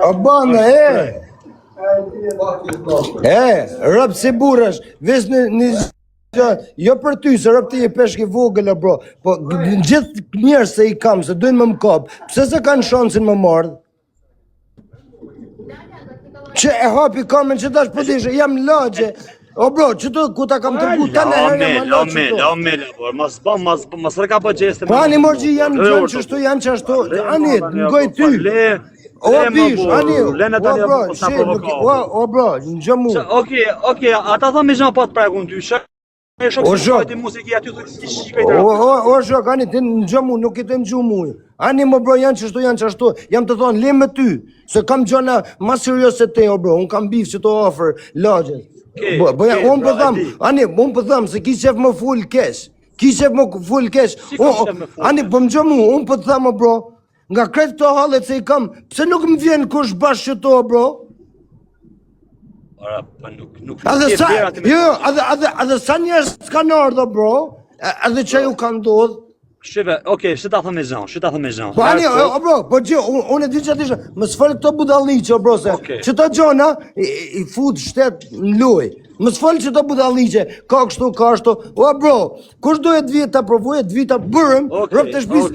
O bana, rëp si burash, ves në jo për ty, se rëp ti e peshk i vogël, bro, po gjithë njerës se i kam, se dojnë më kap, pse se kanë shansin më mardh? Që e hapi kamen që tash përdishe, jam lagje, o bro, që të ku ta kam tërgu të në herë më lagje që to. Mas rëka po gjeste. Po ani morgji janë qështu, janë qështu, ani, ngoj ty. O bish, ani, o bro, në gjëmu. Okej, ata tha me zhanë pa të pregun ty, O shok, ani, ti në gjëmu, nuk i të në gjumu. Ani më bro, janë qështu, jam të thonë, le me ty, se kam gjona ma serios se te, o bro, unë kam bif që të ofër, lagjet. Unë për thamë, ani, unë për thamë, se ki qef më full kesh, ani, për më gjëmu, unë për thamë, bro, nga kretë të halet se i kam, pse nuk më vjen kush bashkë që to, bro? Adhe sa njerës s'kanë ardhë, bro, edhe që ju kanë ndodhë. Shive, okej, që ta thë me zhanë, Po ani, bro, po gjë, unë e di që atisha, më s'falë këto budalliqe, bro, se që të gjona i fut shtet në loj. Më s'falë që të budalliqe, ka kështu, ka ashtu, o bro, kush dojë të vjetë të provojë, të vjetë të bërëm, rëp të shpis,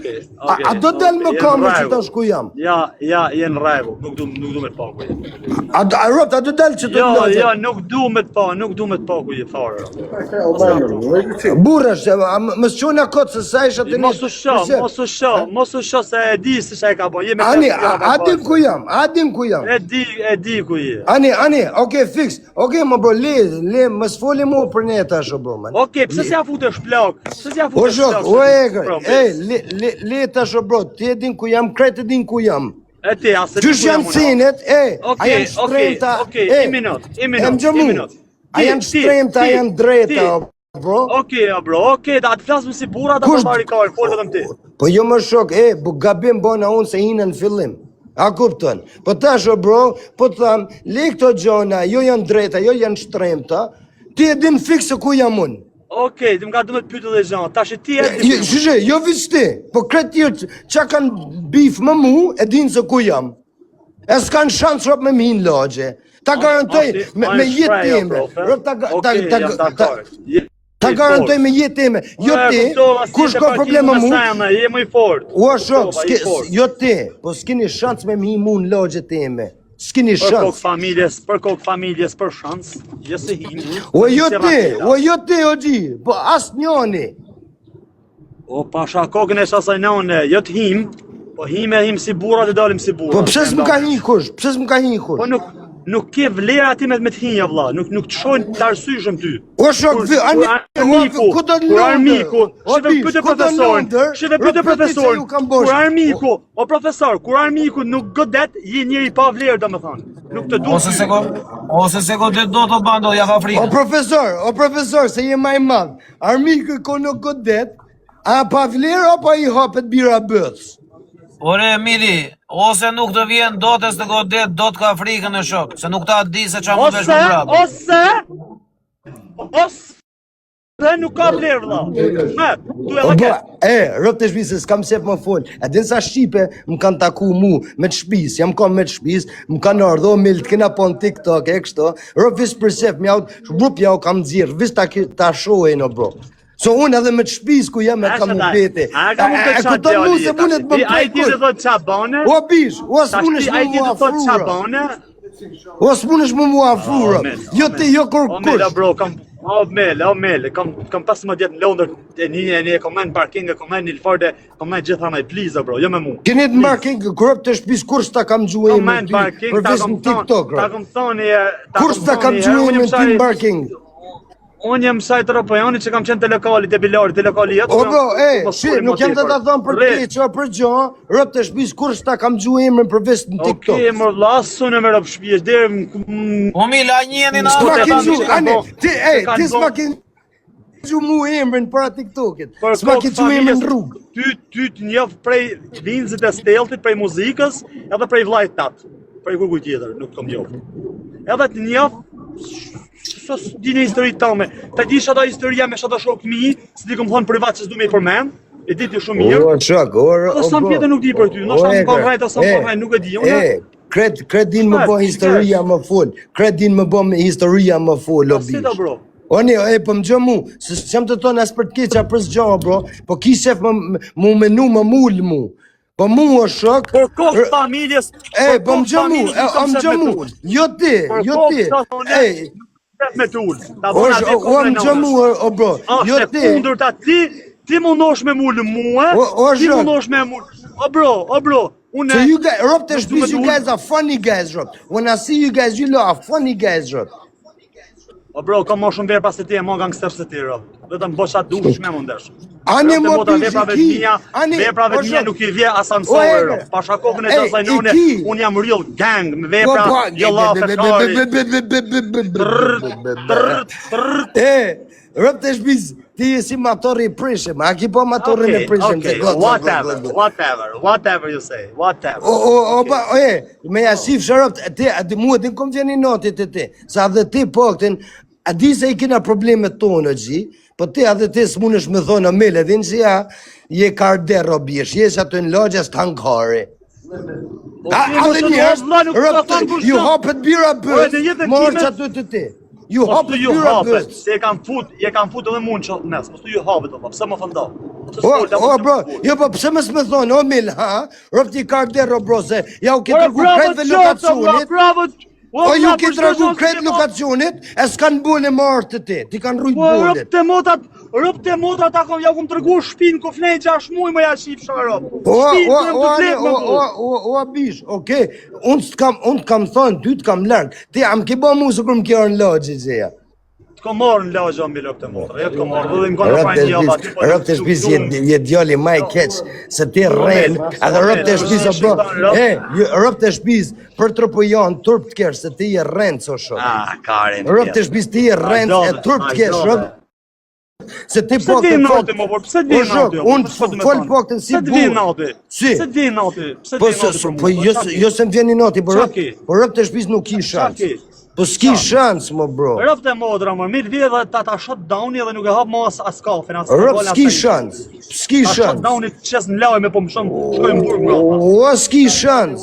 a do del më kamer që ta shku jam? Ja, jenë rregull, nuk du me të paku. A rëp, a do del që të lojë? Ja, nuk du me të paku je fare. Burrash, më s'qona kotë se sa isha të një... Mos u sho, se e di se që e ka bo. Ani, adim ku jam. E di ku je. Ani, okej, fix, okej, më bro, le, më s'foli mu për ne tash, bro, man. Okej, pse si a futesh plak? O shok, o egër, le tash, bro, ti e din ku jam, krejt e din ku jam. E ti, asë di ku jam. Qysh janë cinet, a janë shtremta, i minut. A janë shtremta, a janë drejta, bro? Okej, da të flasëm si bura da për barikarë, folë vetëm ti. Po jo më shok, gabim bona unë se hinë në fillim. A kupton? Po tash bro, po tham, le këto gjona, jo janë drejta, jo janë shtremta, ti e din fiksë ku jam unë. Okej, ti më ka duhet pytë dhe gjanë, tash e ti e din... Shushe, jo vishë ti, po kretë tjerë që kanë bif më mu, e din se ku jam. E s'kanë shansë rop me minë lagje. Ta garantoj me jetë time. Ta garantoj me jetë time. Jo ti, kush ka problema mu? Je më i fort. Ua shok, jo ti, po s'kini shansë me mi mu në lagje time. S'kini shansë. Për kokë familjes, për shansë, jesë him. O jo ti, o gji, po asë njoni. O pasha kokën e shasaj njone, jo të him, po him e him si burat e dalim si burat. Po pse s'më ka hi kush, Po nuk ke vlera ti me të hinja vla, nuk të shojnë të arsyshëm ty. O shok, ku do të armiku, shive pyte profesorin, kur armiku, o profesor, kur armiku nuk godet, je njëri pa vlerë do me thonë. Nuk të du. Ose se godet do të bando, ja ka frikë. O profesor, se je maj madh, armiku ko nuk godet, a pa vlerë apo i hapet bira bëthës? Ore, Mili, ose nuk të vjen dotës të godet, do të ka frikën e shok, se nuk ta di se qa më vesh më brabë. Ose nuk ka vlerë, vla. Rëp të shpisë, s'kam sep më folë. E din sa Shqipe më kanë taku mu me të shpisë, jam kam me të shpisë, më kanë ardho, me të kena po në TikTok, e kështo. Rëp vis për sep, rup jau kam dzirë, vis ta shojnë, o bro. So unë edhe me të shpis ku jam e kam në bete. E këton mu se munet më A i ti të thot qabane? O bish, o s'munesh më mu afrura. O s'munesh më mu afrura. Jo ti, jo kur kush. Mele bro, mele, kam 15 djetë në Londër, e një kom me në parking, kom me një lëfarde, kom me gjitha me pliza bro, jo me mu. Keni të parking, kërëp të shpis, kur s'ta kam gjuhe me ty, përvis në TikTok, ta kom thoni, kur s'ta kam gjuhe me ty në parking. Unë jem sajtë Europojani që kam qenë të lokali, të bilarit, të lokali jetë. O bro, nuk jem të thonë për ti, që për gjo, rëp të shpis, kur s'ta kam gjuhe emrin për vest në TikTok. Okej, mërë lasë, sunë me rëp shpis, dhe... O Mila, njeni në ti s'ma kin gjuhe mu emrin për atë TikTokit, s'ma kin gjuhe emrin rrugë. Ty të njëf prej vinzit e steltit, prej muzikës, edhe prej vlajt tatë, prej kërkuj tjetër, nuk kom njëf. Edhe të njëf, sos dini historitë tome, ta di shata historia me shata shokët mi, si di kom thonë privat që s'du me i përmen, E di ti shumë mirë. O shok, Po sa pjetë nuk di për ty, ndoshta më bën rrejt ose më bën, nuk e di. Kredin më bë historia më fol. Kredin më bë historia më fol, o Si bish. do bro? Oni, po më gjë mu, se çam të thonë as për të keqa për s'gjë, bro, po ki shef mu menu më mul mu. Po mu o shok. Për kohë familjes. Po më gjë mu, më gjë mu. Jo ti. Me tul. O më gjë mu, o bro. Jo ti. Kundërta ti mundosh me mul mua. Ti mundosh me mul. O bro. So you guys, Rob the Spies, you guys are funny guys, Rob. When I see you guys, you are funny guys, Rob. O bro, ka më shumë vepra se ti e më gangster se ti, Rob. Vetëm bosha duhesh me mundesh. Ani më veprave të mia nuk i vje asansore, Rob. Pasha kokën e dizajnone, un jam real gang me vepra, jo llafe kari. Rob the Spies, ti je si motori i prishëm, a ki po motorin e prishëm? Whatever you say, whatever. Me jasif shërop, ti mua ti kom vjeni notit e ti, sa dhe ti po këtin, a di se i kina problemet tonë, gji, po ti a dhe ti s'munesh me thonë a mele, din si ja, je karder robish, jes atë në logjas të hankari. A dhe njërë, ju hapet bira bës, morë që atë të ti. Ju hapet bira bës. Se je kam fut edhe mund që nes, mos tu ju hapet Allah, pse më fëndo? Bro, jo po pse më s'me thonë, o mil, ha? Rob ti karder, bro, se ja u ke tërgu krejt dhe lokacionit. O ju ke tërgu krejt lokacionit, e s'kan bule më artë të ti, ti kanë rrujt bulet. Rob të motat ja ku më tërgu shpinë ku fnej 6 muj më ja shif shka Rob. O abish, okej, unë t'kam thonë, ty t'kam lërgë, ti am ke bo mu së kërë më kjo në logji gjeja. T'ko marrë në logja më bilo këtë motra, jo t'ko marrë, dhe më konë në fajnë një ata. Rob të shpis je djali maj keq, se ti rren, edhe Rob të shpis o bro, Rob të shpis, për trëpo janë turp të kesh, se ti je rren, so shumë. Rob të shpis, ti je rren, e turp të kesh, Rob. Se ti po këtë fakt, unë fol po këtë si burë. Si? Pse di nati? Po jo se më vjeni nati, po Rob të shpis nuk ki shans. Po s'ki shans, mo bro. Rob të modra, më mirë vje dhe ta shot downi dhe nuk e hap më as kafin. Rob s'ki shans, s'ki shans. Ta shot downi të qes në laj me po më shumë, shkojmë burg më. O, s'ki shans.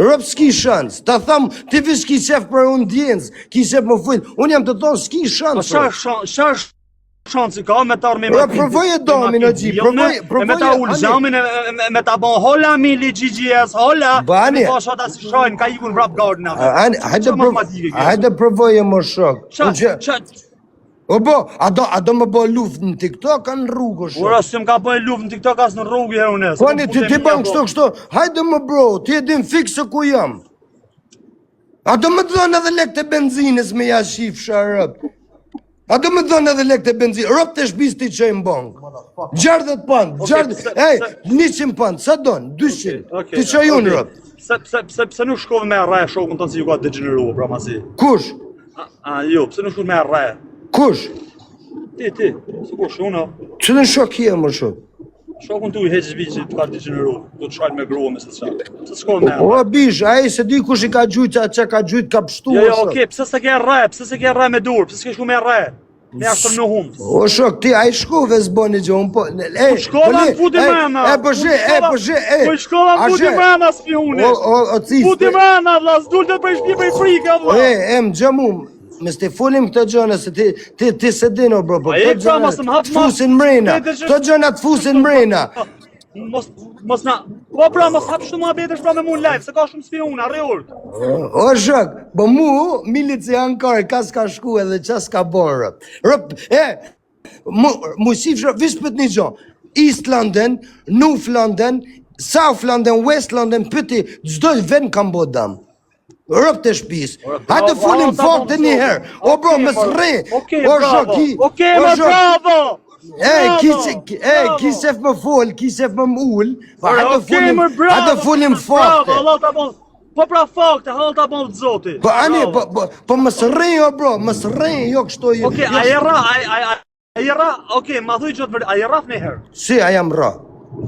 Rob s'ki shans, ta tham, ti vi s'ki qef për unë djenz, ki qef më full, unë jam të thonë s'ki shans. Shansi ka me ta armi me provoje domin o gji, me ta ullë gjamin, me ta bon hola mili GGS, hola, me ta shota si shajnë, ka ikun rap garden hajde provoje më shok. O bo, a do më bo luft në TikTok, a në rrugë o shok? Ura, si më ka bëj luft në TikTok, as në rrugë herë unes. Koni, ti bën kështu, hajde më bro, ti e din fikse ku jam. A do më dhënë edhe lek të benzinës me jashif sharëp. A do më dhënë edhe lek të benzinë, Rob të shpis ti që e më bangë. 60 pandë, 100 pandë, sa donë, 200, ti që e unë, Rob. Pse nuk shkove me arre, shokën tonë si ju ka degenerua, pra masi. Kush? Jo, pse nuk shkove me arre. Kush? Ti, si kush, unë. Që në shok je më shok? Shokën tu i heqës vi që të ka degenerua, du të shkajnë me grua me se të shakë. Pse shkove me arre. O, bish, a e se di kush i ka gjujtë, që ka gjujtë ka pështu, o shok. Jo, pse se ke arre me dur, pse s'ke shku me arre. Me ashtër në humë. O shok, ti a i shkove s'boni gjë, unë po... Shkova në futi mena! Po shkova në futi mena s'pjune! Futi mena, vla, s'dull të prej shpi prej frika, vla! Më gjëmu, me s'ti folim këtë gjënë, se ti se dino, bro, po këtë gjënë të fusin mrena, këtë gjënë të fusin mrena. Mos na... Po pra, mos hap shtu mua betësh pra me mu në live, se ka shumë spiona, reurt. O shok, po mu, milit se janë kare, ka s'ka shku edhe qa s'ka borë. Rëp, mu sifshë, vispët një gjo, East London, North London, South London, West London, pëti, gjdoj vend kam bo dam. Rëp të shpis, hajtë folim faktë një herë, o bro, më s're, o shok, Okej, më bravo! Ki sef më fol, ki sef më m'ull, hajtë folim fakte. Po pra fakte, halë ta bon të zoti. Po ani, po më s'rej o bro, më s'rej, jo kështu jo. Okej, a i ra, okej, ma thuj qëtë vërdi, a i raf në herë? Si, a jam ra.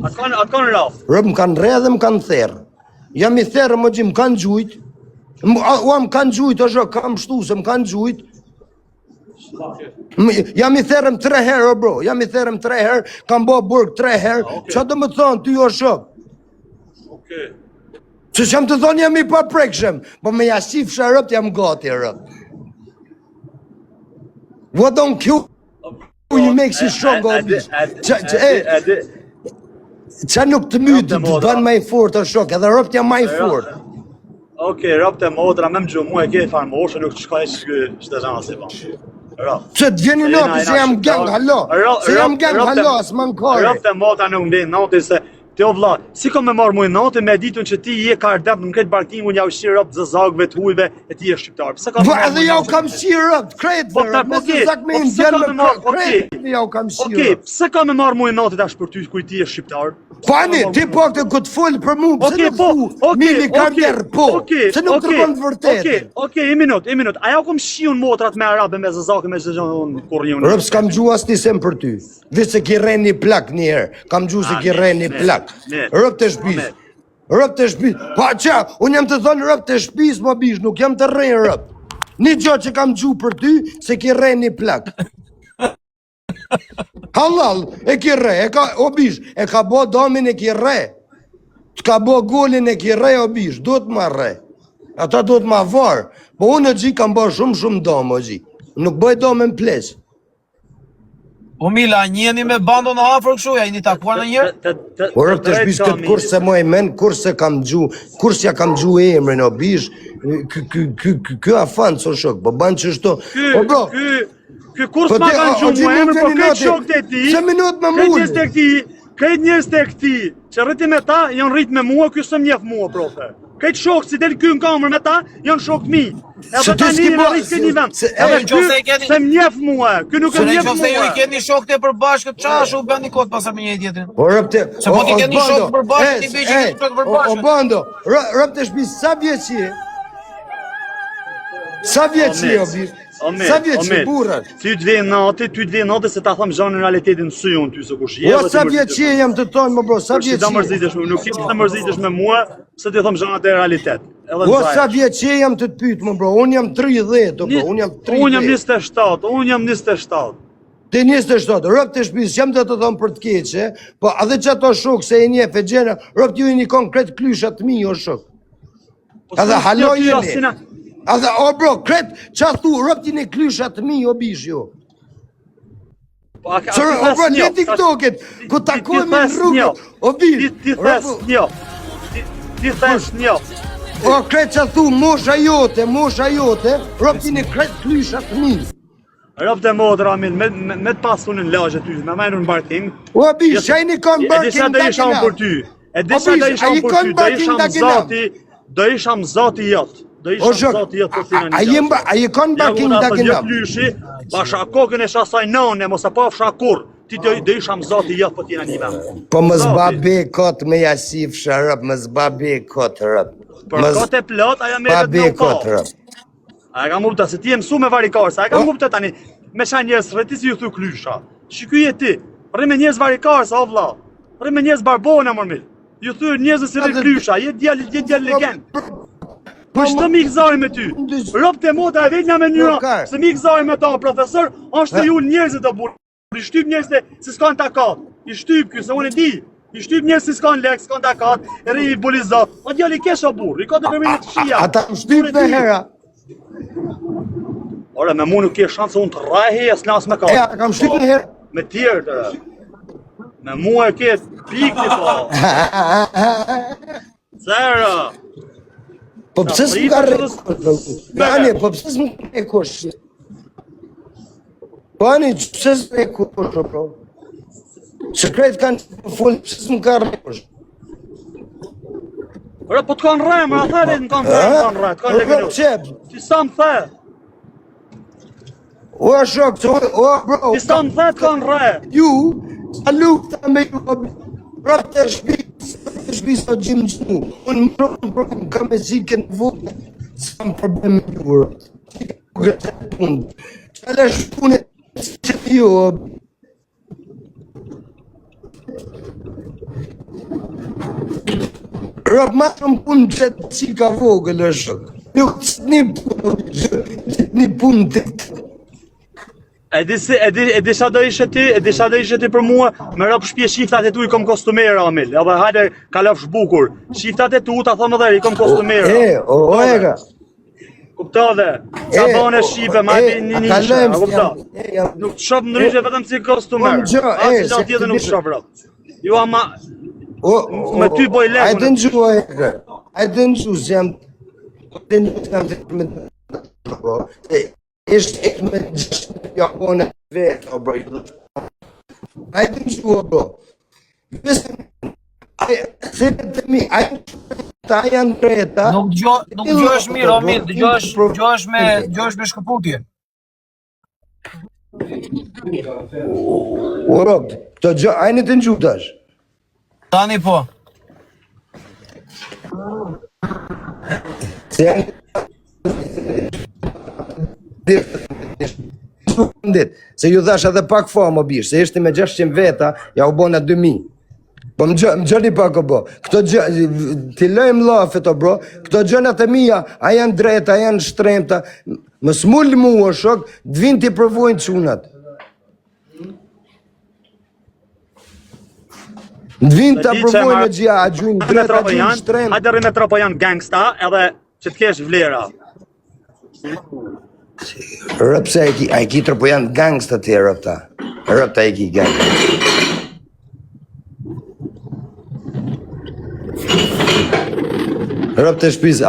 Atë kanë raf? Rëp më kanë re dhe më kanë therë. Jam i therë më gjim, më kanë gjujt. Ua më kanë gjujt, o shok, kam shtu se më kanë gjujt. Jam I therëm 3 herë, o bro, jam I therëm 3 herë, kam bo burg 3 herë, që do më thonë ty o shok? Okej. Që që më të thonë jam I pa prekshëm, po me jasif sharëp jam gati rëp. What don't kill you makes you strong, o bish. Qa nuk të mytë të bënë ma I fort o shok, edhe rëpt jam ma I fort. Okej, rëpt e modra, me më gjumë, mu e ke farë moshë, nuk të shkaj që shtë zhanë si ban. Që të vjeni nopi se jam gang, hallo, se jam gang, hallo, s'man kore. Rëpt e modra nuk mbenë nati se, ti o vlla, si ka me marrë mujë natë me ditun që ti je ka ardep në këtë barkimun ja u shirë rëpt zëzagëve të hujve e ti je shqiptar. Edhe ja u kam shirë rëpt, krejtë rëpt, me zëzak me indjen me krejtë, ja u kam shirë rëpt. Okej, pse ka me marrë mujë natë tash për ty kuj ti je shqiptar? Pani, ti po këtë këtë full për mu, pëse nuk fu, mili karder, po, se nuk të rënë të vërtetë. Okej, I minut, aja u kom shiun motrat me arabe, me zëzake, me zëzakën kur njën. Rëp s'kam gju as nisem për ty, vishë se ki reni plak njëherë, kam gju se ki reni plak. Rëp të shpis, rëp të shpis, pa qa, unë jam të thonë rëp të shpis, më bish, nuk jam të rejnë rëp. Një gjo që kam gju për ty, se ki reni plak. Halal, e ki re, o bish, e ka bo domin e ki re, të ka bo golin e ki re, o bish, do të ma re, ata do të ma varë, po unë e gji kam bo shumë dom, o gji, nuk bëj domen ples. O Mila, njeni me bando në afër këshu, ja I një takuar në njërë? O rëp të shpish këtë kurs se mo e men, kurs se kam gju, kurs ja kam gju e emrin, o bish, kë afan, so shok, po ban që shto, o bro, Ky kurs ma kanë gjumë më emër, po këtë shok të ti, këtë njërës të këti, që rriti me ta, janë rrit me mua, kjo së mjef mua, profe. Këtë shok, si del kjo në kamër me ta, janë shok mi. Edhe ta një në rrit këtë një vend. Edhe kjo se mjef mua, kjo nuk e mjef mua. Se ju I keni shok të përbashkët, qash u bën një kotë pasar me një tjetrin? O rëp të... Se po ti keni shok të përbashkët, ti bëj që një shok të përbashkët. O bando, rëp të shpis, sa vjeqi? Sa vjeqi, o bish? Sa vjeqi, burat? Ty të vjen nati se ta thëmë zhanë në realitetin së jonë ty se kush je. O, sa vjeqi jam të tonë, më bro, sa vjeqi? Nuk ti të mërzitesh me mua, se ti thëmë zhanë atë realitet. O, sa vjeqi jam të të pytë, më bro, unë jam 30, o bro, unë jam 30. Unë jam 27. Te 27, rëp të shpis, jam të thonë për të keqe, po edhe që ato shok se e njef e gjena, rëp t'ju I një konkret klyshat mi, o shok. Edhe halo jeni. Edhe, o bro, kret, qa thu, rëp t'i një klyshat mi, o bish jo. O bro, një TikToket, ku takoj me në rrugët, o bish. Ti thes një. O kret qa thu, mosha jote, rëp t'i një kret klyshat mi. Rëp të modra, Amin, me të pasu në lagje ty, me majnu në barking. O bish, qa I një kon barking da kina. E disa da isham për ty, do isham zati jatë. O shok, a je kon barking da kina? Ba shakokën e shasaj nëne, mos e pa fshakur, ti do isham zati jatë për tina një vend. Po më zba be kot me jasif sharëp, më zba be kot rëp. Për kot e plot, aja me vetë në ka. A e ka mupta, se ti e mësu me varikarës, a e ka mupta tani, me sha njerës rëti si ju thu klysha. Shikuj e ti, rri me njerës varikarës, o vla, rri me njerës barbone, mërmil. Ju thu njerës si rri klysha, je djallë legend. Po shtë mi këzari me ty, rëp të mota e vetja me njëra, se mi këzari me ta, profesor, është të ju njerëzit të burë. I shtyp njerëzit si s'kan takat, I shtyp kjo, se unë e di, I shtyp njerëzit si s'kan lek, s'kan takat, e ri I bulizat, o djali kesha burë, I ka të përmini të shia. Ata më shtyp dhe hera. Ore, me mu nuk ke shansë unë të rajhe, as nas me ka. E, a kam shtyp dhe hera. Me tjerë të rë. Me mu e ke pikti po. Zera. Po pëse s'më ka rekosh? Ani, po pëse s'më ka rekosh? Po ani, pëse s'më rekosh, bro? Që krejt kanë full, pëse s'më ka rekosh? Ore, po t'kanë re, më atheri t'kanë re, t'kanë legenu. Ti sa më the? O shok, o bro. Ti sa më the t'kanë re. Ju, saluta me ju, rap të shpis o gjimë gjimu. Unë më kam e zikën vëtë, s'kam problem me ju, rap. Këtë e punë. Qële shpune, që ju, rap ma shumë punë që të qika vogël, shok. Nuk një punë të të. E di sa do ishe ti për mua, me rëp shpje shiftat e tu i kom kostumera, Amil. Edhe hajde kalofsh bukur. Shiftat e tu ta thonë dhe i kom kostumera. Ega. Kuptove? Sa bane shqipe, ma di një nishe, a kuptove? Nuk të shofë ndryshe vetëm si kostumer. A si gjatë tjetë nuk shofë rëtë. Jo ama, me ty boj lekun. Hajde në gjuhë, Ega. Hajde në gjuhë, se jam... Hajde në gjuhë, se jam... Ishtë e me gjështë Japone vetë, bro. Hajde në gjuhë, bro. Se të mi, ta janë dreta... Nuk dëgjohesh mirë, Omil, dëgjohesh me shkëputje. O, Rob, të gjë, ajnë të në gjuhë tash. Tani po. Se janë... Se ju dhash edhe pak fa më bish, se ishte me 600 veta, ja u bona 2000. Po më gjëni pak o bro, këto gjë, ti lejmë lafet o bro, këto gjënat e mija, a janë drejta, a janë shtremta, më smull mu o shok, dvin t'i provojnë qunat. Dvin t'a provojnë e gjia, a gjujnë drejta, a gjujnë shtremta. Hajde rrinë tropo janë gangsta, edhe që t'kesh vlera. Rëpse a i ki tropo janë gangsta ti rëpta, rëpta i ki gangsta. Rëpte shpiz